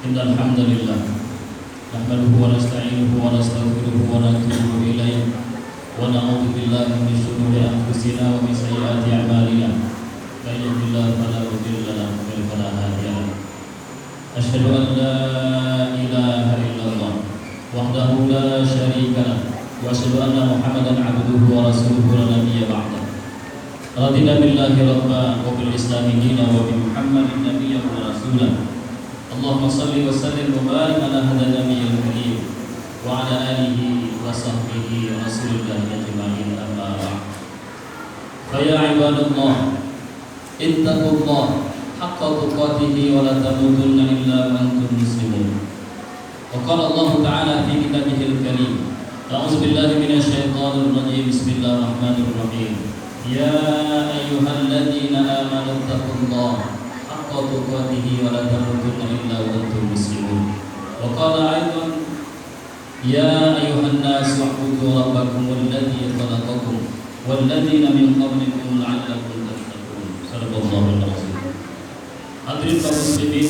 Innal hamdalillah nahmaduhu wa nasta'inuhu wa nastaghfiruhu wa natubu ilayh wa na'udzu billahi min shururi anfusina wa min sayyiati a'malina. May yahdihillahu fala mudilla lahu wa man fala hadiya lahu. Asyhadu an la ilaha illallah wahdahu la syarika lahu wa asyhadu anna Muhammadan 'abduhu wa rasuluhu la nabiyya ba'dahu. Radina billahi rabba wa bil islami dina wa bi Muhammadin nabiyyan wa rasulan. Allahumma salli wa sallim wa barik ala hadha nabiyyil karim wa ala alihi wa sahbihi rasulillahi ajma'in, amma ba'd. Fa ya ibadallah ittaqullah haqqa tuqatih wa la tamutunna illa wa antum muslimun. Wa qala Allah ta'ala fi kitabihil karim, a'udzu billahi minasy syaithanir rajim, bismillahirrahmanirrahim. Ya ayyuhalladzina amanu taqullaha haqqa tuqatih wa la tamutunna illa wa antum muslimun. Wa qala aidan ya ayyuhan nasu u'budu rabbakum alladzi khalaqakum wal ladzina min qablikum la'allakum tattaqun. Shadaqallahul azim. Hadirin kaum muslimin,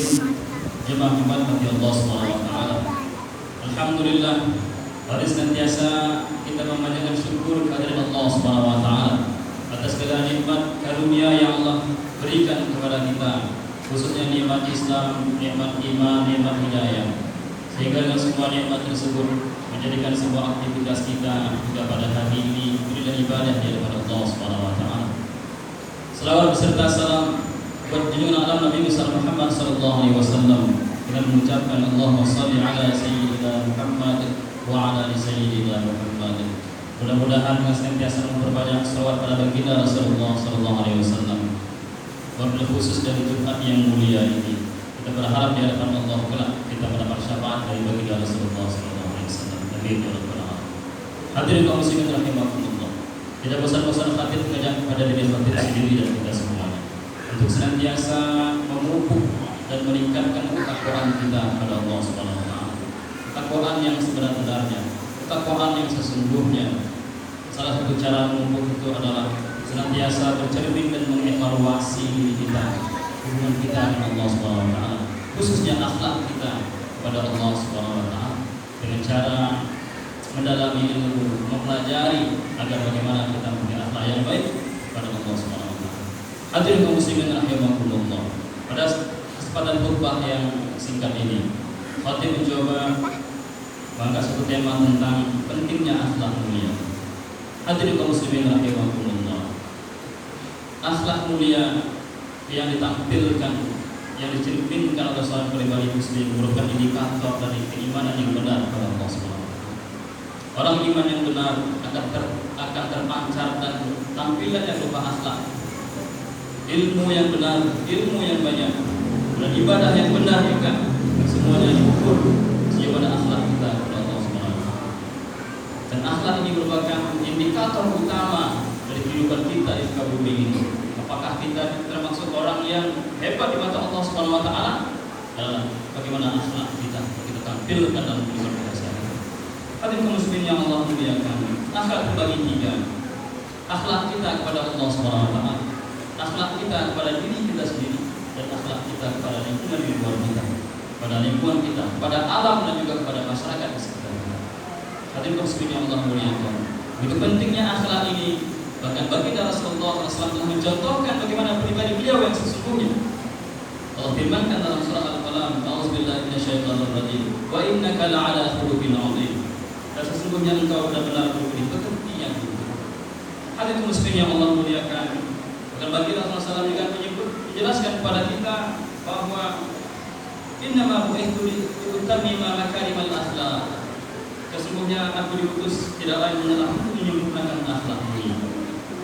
jemaah Jumat bagi Allah Subhanahu wa taala. Alhamdulillah, mari senantiasa kita memanjatkan syukur kehadirat Allah Subhanahu wa taala atas segala nikmat karunia yang Allah berikan kepada kita, khususnya nikmat Islam, nikmat iman, nikmat hidayah, sehingga dengan semua nikmat tersebut menjadikan sebuah aktivitas kita juga pada hari ini berilah ibadah di hadapan Allah Subhanahu wa taala. Selawat beserta salam buat junjungan alam Nabi Muhammad sallallahu alaihi wasallam dengan mengucapkan Allahumma shalli ala sayyidina Muhammad wa ala ali sayyidina Muhammad. Mudah-mudahan dengan senantiasa memperbanyak selawat pada baginda Rasulullah sallallahu alaihi wasallam. Wabil khusus dari Jumat yang mulia ini, kita berharap di hadapan Allah kelak kita mendapat syafaat dari baginda Rasulullah sallallahu alaihi wasallam. Amin ya rabbal alamin. Hadirin kaum muslimin rahimakumullah. Tidak bosan-bosan khatib mengajak kepada diri khatib sendiri dan kita semuanya untuk senantiasa memupuk dan meningkatkan ketakwaan kita kepada Allah Subhanahu wa taala. Ketakwaan yang sebenar-benarnya, ketakwaan yang sesungguhnya. Salah satu cara memupuk itu adalah senantiasa bercermin dan mengevaluasi diri kita, hubungan kita dengan Allah Subhanahu wa taala, khususnya akhlak kita kepada Allah Subhanahu wa taala, dengan cara mendalami ilmu, mempelajari agar bagaimana kita punya akhlak yang baik kepada Allah Subhanahu wa taala. Hadirin kaum muslimin rahimakumullah. Pada kesempatan khutbah yang singkat ini, khatib mencoba mengangkat satu tema tentang pentingnya akhlak mulia. Hadirin kaum muslimin rahimakumullah. Akhlak mulia yang ditampilkan, yang dicerminkan oleh seorang pribadi muslim merupakan indikator dari keimanan yang benar kepada Allah Subhanahu wa taala. Orang iman yang benar akan terpancar dan tampilan yang berupa akhlak. Ilmu yang benar, ilmu yang banyak, dan ibadah yang benar juga, semuanya diukur pada akhlak kita kepada Allah Subhanahu wa taala. Dan akhlak ini merupakan indikator utama dari kehidupan kita di muka bumi ini. Apakah kita termasuk orang yang hebat di mata Allah Subhanahu wa taala? Bagaimana akhlak kita tampilkan dalam kehidupan kita sehari-hari. Hadirin kaum muslimin yang Allah muliakan, akhlak terbagi tiga. Akhlak kita kepada Allah Subhanahu wa taala, akhlak kita kepada diri kita sendiri, dan akhlak kita kepada lingkungan di luar kita, pada lingkungan kita, pada alam dan juga kepada masyarakat di sekitar kita. Hadirin kaum muslimin yang Allah muliakan, begitu pentingnya akhlak ini. Bahkan baginda Rasulullah SAW telah mencontohkan bagaimana pribadi beliau yang sesungguhnya. Allah firmankan dalam surah Al-Qalam, a'udzubillahi minasyaitonir rajim, wa innaka la'ala khuluqin 'adzim. Dan sesungguhnya engkau benar-benar berbudi pekerti yang tinggi. Hadirin muslimin yang Allah muliakan, bahkan baginda Rasulullah SAW juga menjelaskan kepada kita bahwa innama bu'ithtu liutammima makarimal akhlaq. Sesungguhnya aku diutus tidak lain hanyalah untuk menyempurnakan akhlak mulia.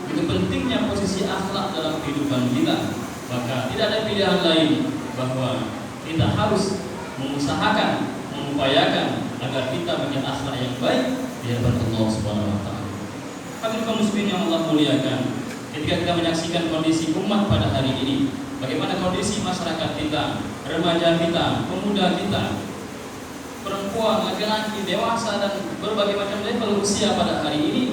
Itu pentingnya posisi akhlak dalam kehidupan kita. Maka tidak ada pilihan lain bahwa kita harus mengusahakan, mengupayakan agar kita punya akhlak yang baik di hadapan Allah Subhanahu wa taala. Hadirin kaum muslimin yang Allah muliakan, ketika kita menyaksikan kondisi umat pada hari ini, bagaimana kondisi masyarakat kita, remaja kita, pemuda kita, perempuan, laki-laki, dewasa dan berbagai macam level usia pada hari ini,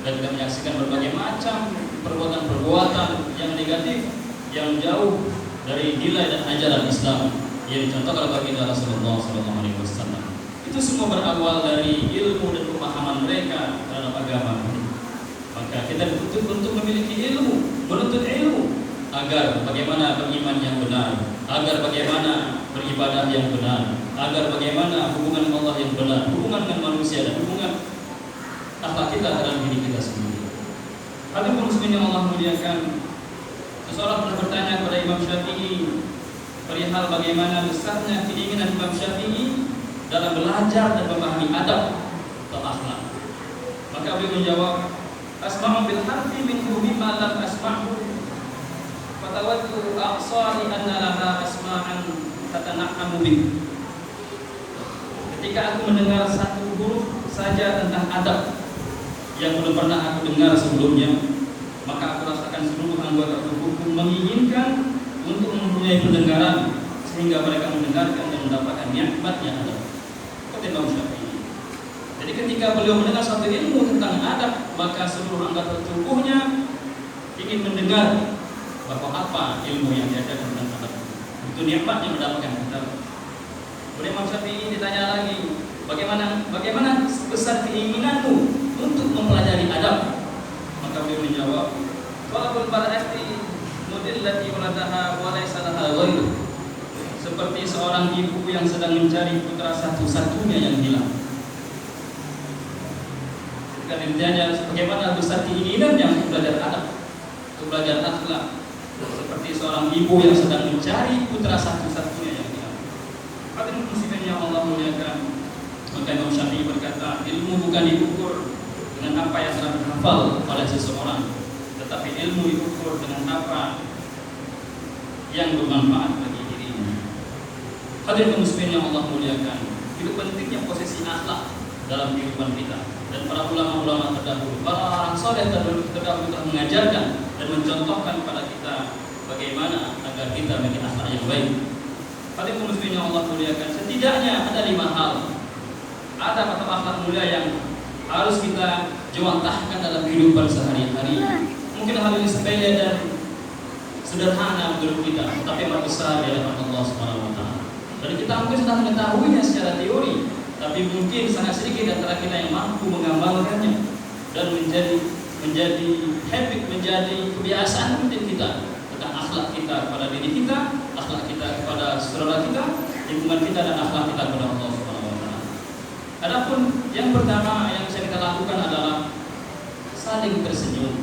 dan kita menyaksikan berbagai macam perbuatan-perbuatan yang negatif, yang jauh dari nilai dan ajaran Islam. yang dicontohkan oleh baginda Rasulullah SAW. Itu semua berawal dari ilmu dan pemahaman mereka terhadap agama. Maka kita dituntut untuk memiliki ilmu, menuntut ilmu agar bagaimana beriman yang benar, agar bagaimana beribadah yang benar, agar bagaimana hubungan Allah yang benar, hubungan dengan manusia dan hubungan akhlak kita dalam diri kita sendiri. Hadirin muslimin yang Allah muliakan, seseorang pernah bertanya kepada Imam Syafi'i perihal bagaimana besarnya keinginan Imam Syafi'i dalam belajar dan memahami adab atau akhlak. Maka beliau menjawab, asma'u bil harfi min bima lam asma'hu fatawaddu aqsari anna laha asma'an tatana'amu bih. Ketika aku mendengar satu huruf saja tentang adab yang belum pernah aku dengar sebelumnya, maka aku rasakan seluruh anggota tubuhku menginginkan untuk mempunyai pendengaran sehingga mereka mendengarkan dan mendapatkan nikmatnya adab. Kata Imam Syafi'i. Jadi ketika beliau mendengar satu ilmu tentang adab, maka seluruh anggota tubuhnya ingin mendengar bahwa apa ilmu yang diajarkan tentang adab. Itu nikmat yang mendapatkan adab. Kemudian Imam Syafi'i ditanya lagi, bagaimana besar keinginanmu untuk mempelajari adab? Maka beliau menjawab, talabul mar'ati mudillati waladaha wa laysa laha ghairu. Seperti seorang ibu yang sedang mencari putra satu-satunya yang hilang. Ketika ditanya bagaimana besar keinginannya untuk belajar adab, untuk belajar akhlak, seperti seorang ibu yang sedang mencari putra satu-satunya yang hilang. Hadirin muslimin yang Allah muliakan, maka Imam Syafi'i berkata, ilmu bukan diukur dengan apa yang telah dihafal oleh seseorang, tetapi ilmu diukur dengan apa yang bermanfaat bagi dirinya. Hadirin muslimin yang Allah muliakan, itu pentingnya posisi akhlak dalam kehidupan kita. Dan para ulama-ulama terdahulu, para orang saleh terdahulu telah mengajarkan dan mencontohkan kepada kita bagaimana agar kita memiliki akhlak yang baik. Hadirin muslimin yang Allah muliakan, setidaknya ada 5 hal adab atau akhlak mulia yang harus kita jawantahkan dalam kehidupan sehari-hari. Mungkin hal ini sepele dan sederhana menurut kita, tapi amat besar di hadapan Allah Subhanahu wa taala. Dan kita mungkin sudah mengetahuinya secara teori, tapi mungkin sangat sedikit antara kita yang mampu mengamalkannya dan menjadi habit, menjadi kebiasaan rutin kita tentang akhlak kita kepada diri kita, akhlak kita kepada saudara kita, lingkungan kita, dan akhlak kita kepada Allah Subhanahu wa taala. Adapun yang pertama yang bisa kita lakukan adalah saling tersenyum.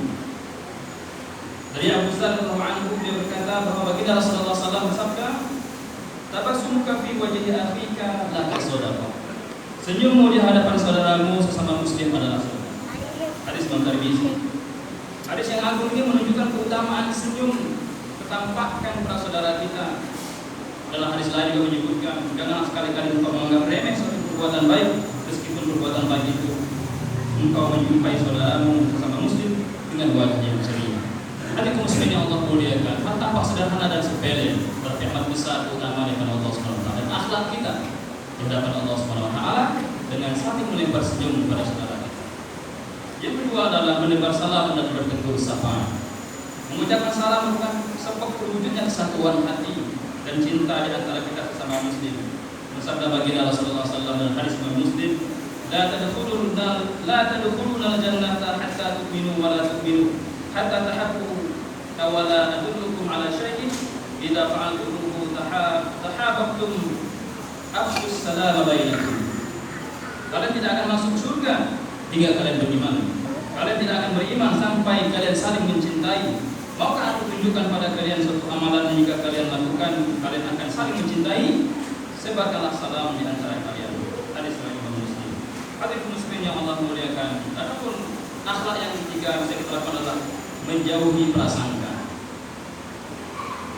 Dari Abu Dzar radhiyallahu anhu, dia berkata bahwa baginda Rasulullah SAW bersabda, tabassumuka fi wajhi akhika laka shadaqah. Senyummu di hadapan saudaramu sesama muslim adalah sedekah. Hadis Imam Tirmidzi. Hadis yang agung ini menunjukkan keutamaan senyum, ketampakan para saudara kita. Dalam hadis lain juga menyebutkan, janganlah sekali-kali engkau menganggap remeh suatu perbuatan baik, meskipun perbuatan baik itu engkau menjumpai saudaramu sesama muslim dengan wajah yang ceria. Hadirin muslimin yang Allah muliakan, hal tampak sederhana dan sepele, tapi amat besar keutamaan di hadapan Allah Subhanahu wa taala dan akhlak kita di hadapan Allah Subhanahu wa taala dengan saling melempar senyum kepada saudara kita. Yang kedua adalah menebar salam dan bertegur sapa. Mengucapkan salam merupakan sebab terwujudnya kesatuan hati dan cinta di antara kita sesama muslim. Bersabda baginda Rasulullah SAW dalam hadis Imam Muslim, la tadkhuluna al-jannata hatta tu'minu wa la tu'minu hatta tahabbu wa la adullukum ala syai'in idza fa'altumuhu tahabbtum afshus salama bainakum. Kalian tidak akan masuk surga hingga kalian beriman. Kalian tidak akan beriman sampai kalian saling mencintai. Maukah aku tunjukkan pada kalian suatu amalan yang jika kalian lakukan, kalian akan saling mencintai? Sebarkanlah salam di antara kalian. Hadis riwayat Imam Muslim. Hadirin muslimin yang Allah muliakan. Adapun akhlak yang ketiga bisa kita lakukan adalah menjauhi prasangka.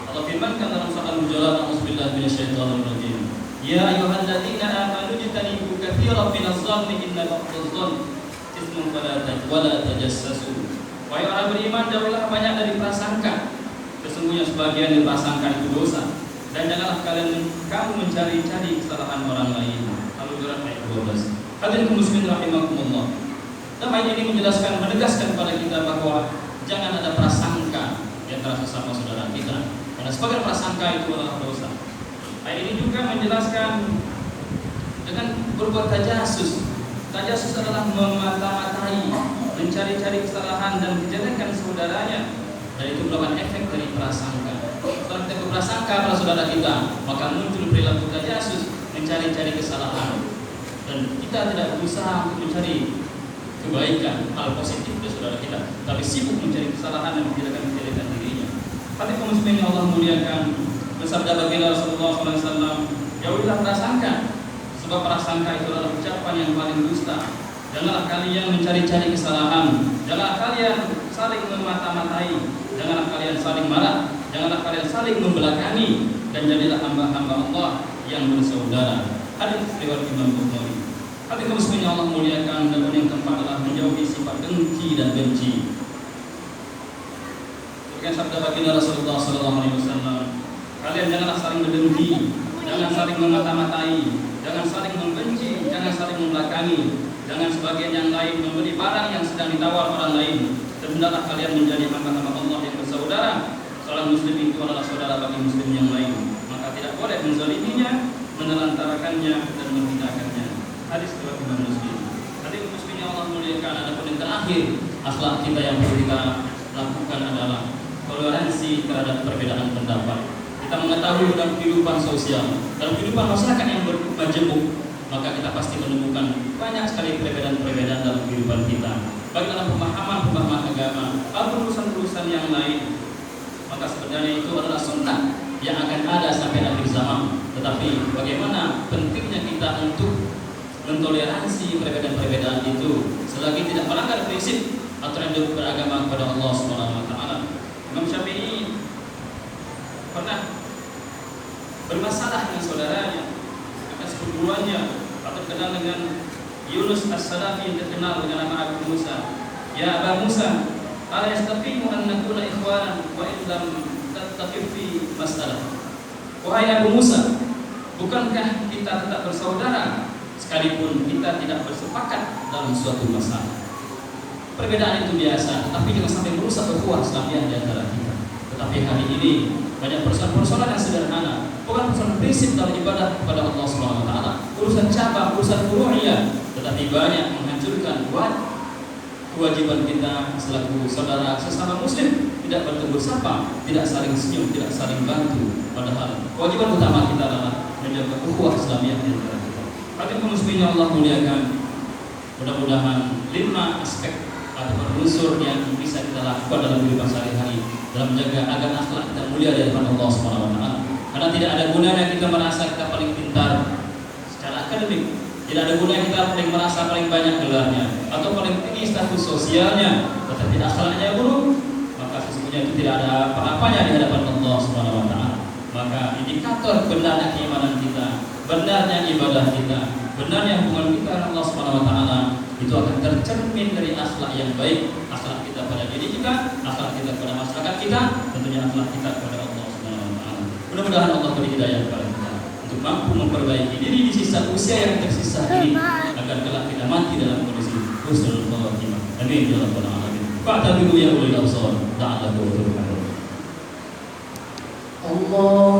Allah firmankan dalam surah Al-Hujurat, A'udzubillahi minasyaitonir rajim. Ya ayyuhalladzina amanu jtanibu katsiran minadh-dhanni inna ba'dadh-dhanni itsmun wa la tajassasu. Wahai orang beriman, jauhilah banyak dari prasangka. Sesungguhnya sebagian dari prasangka itu dosa. Dan janganlah kamu mencari-cari kesalahan orang lain. Al-Hujurat ayat 12. Hadirin muslimin rahimakumullah. Tema ini menjelaskan, menegaskan kepada kita bahwa jangan ada prasangka di antara sesama saudara kita. Karena sebagian prasangka itu adalah dosa. Ayat ini juga menjelaskan dengan berbuat tajasus. Tajasus adalah memata-matai, mencari-cari kesalahan dan kejelekan saudaranya, dan itu merupakan efek dari prasangka. Setelah kita berprasangka pada saudara kita, maka muncul perilaku tajasus, mencari-cari kesalahan, dan kita tidak berusaha untuk mencari kebaikan, hal positif dari saudara kita, tapi sibuk mencari kesalahan dan kejelekan dirinya. Hati kaum muslimin yang Allah muliakan, bersabda baginda Rasulullah SAW, jauhilah prasangka, sebab prasangka itu adalah ucapan yang paling dusta. Janganlah kalian mencari-cari kesalahan, janganlah kalian saling memata-matai, janganlah kalian saling marah, janganlah kalian saling membelakangi, dan jadilah hamba-hamba Allah yang bersaudara. Hadis riwayat Imam Bukhari. Hati kaum muslimin yang Allah muliakan, dan yang keempat adalah menjauhi sifat dengki dan benci. Sebagai sabda baginda Rasulullah SAW, kalian janganlah saling berdengki, jangan saling memata-matai, jangan saling membenci, jangan saling membelakangi, jangan sebagian yang lain membeli barang yang sedang ditawar orang lain. Dan hendaklah kalian menjadi hamba-hamba Allah yang bersaudara. Seorang muslim itu adalah saudara bagi muslim yang lain, maka tidak boleh menzaliminya, menelantarkannya, dan menghinakannya. Hadis riwayat Imam Muslim. Hadis muslim yang Allah muliakan, adapun yang terakhir, akhlak kita yang perlu kita lakukan adalah toleransi terhadap perbedaan pendapat. Kita mengetahui dalam kehidupan sosial, dalam kehidupan masyarakat yang bermajemuk, maka kita pasti menemukan banyak sekali perbedaan-perbedaan dalam kehidupan kita, baik dalam pemahaman agama atau urusan-urusan yang lain. Maka sebenarnya itu adalah sunnah yang akan ada sampai akhir zaman. Tetapi bagaimana pentingnya kita untuk mentoleransi perbedaan-perbedaan itu selagi tidak melanggar prinsip aturan hidup beragama kepada Allah Subhanahu wa taala. Imam Syafi'i pernah bermasalah dengan saudaranya atas perguruannya, atau terkenal dengan Yunus As-Salafi yang terkenal dengan nama Abu Musa. Ya Abu Musa, ala yastaqimu an nakuna ikhwanan wa in lam tattafif fi masalah. Wahai Abu Musa, bukankah kita tetap bersaudara sekalipun kita tidak bersepakat dalam suatu masalah? Perbedaan itu biasa, tetapi jangan sampai merusak ukhuwah Islamiyah di antara kita. Tetapi hari ini banyak persoalan-persoalan yang sederhana, bukan persoalan prinsip dalam ibadah kepada Allah Subhanahu wa taala, urusan cabang, urusan furu'iyah, tetapi banyak menghancurkan kewajiban kita selaku saudara sesama muslim, tidak bertegur sapa, tidak saling senyum, tidak saling bantu. Padahal kewajiban utama kita adalah menjaga ukhuwah Islamiyah di antara kita. Hadirin kaum muslimin yang Allah muliakan, mudah-mudahan 5 aspek atau unsur yang bisa kita lakukan dalam kehidupan sehari-hari dalam menjaga agar akhlak kita mulia di hadapan Allah Subhanahu wa taala. Karena tidak ada gunanya kita merasa kita paling pintar secara akademik, tidak ada gunanya kita paling merasa paling banyak gelarnya atau paling tinggi status sosialnya, tetapi akhlaknya buruk, maka sesungguhnya itu tidak ada apa-apanya di hadapan Allah Subhanahu wa taala. Maka indikator benarnya keimanan kita, benarnya ibadah kita, benarnya hubungan kita dengan Allah Subhanahu wa taala itu akan tercermin dari akhlak yang baik, akhlak kita pada diri kita, akhlak kita pada masyarakat kita, tentunya akhlak kita kepada Allah Subhanahu wa taala. Mudah-mudahan Allah beri hidayah kepada kita untuk mampu memperbaiki diri di sisa usia yang tersisa ini agar kelak kita mati dalam kondisi husnul khatimah. Amin ya rabbal alamin. Fa'tabiru ya ulil absar la'allakum turhamun. Allah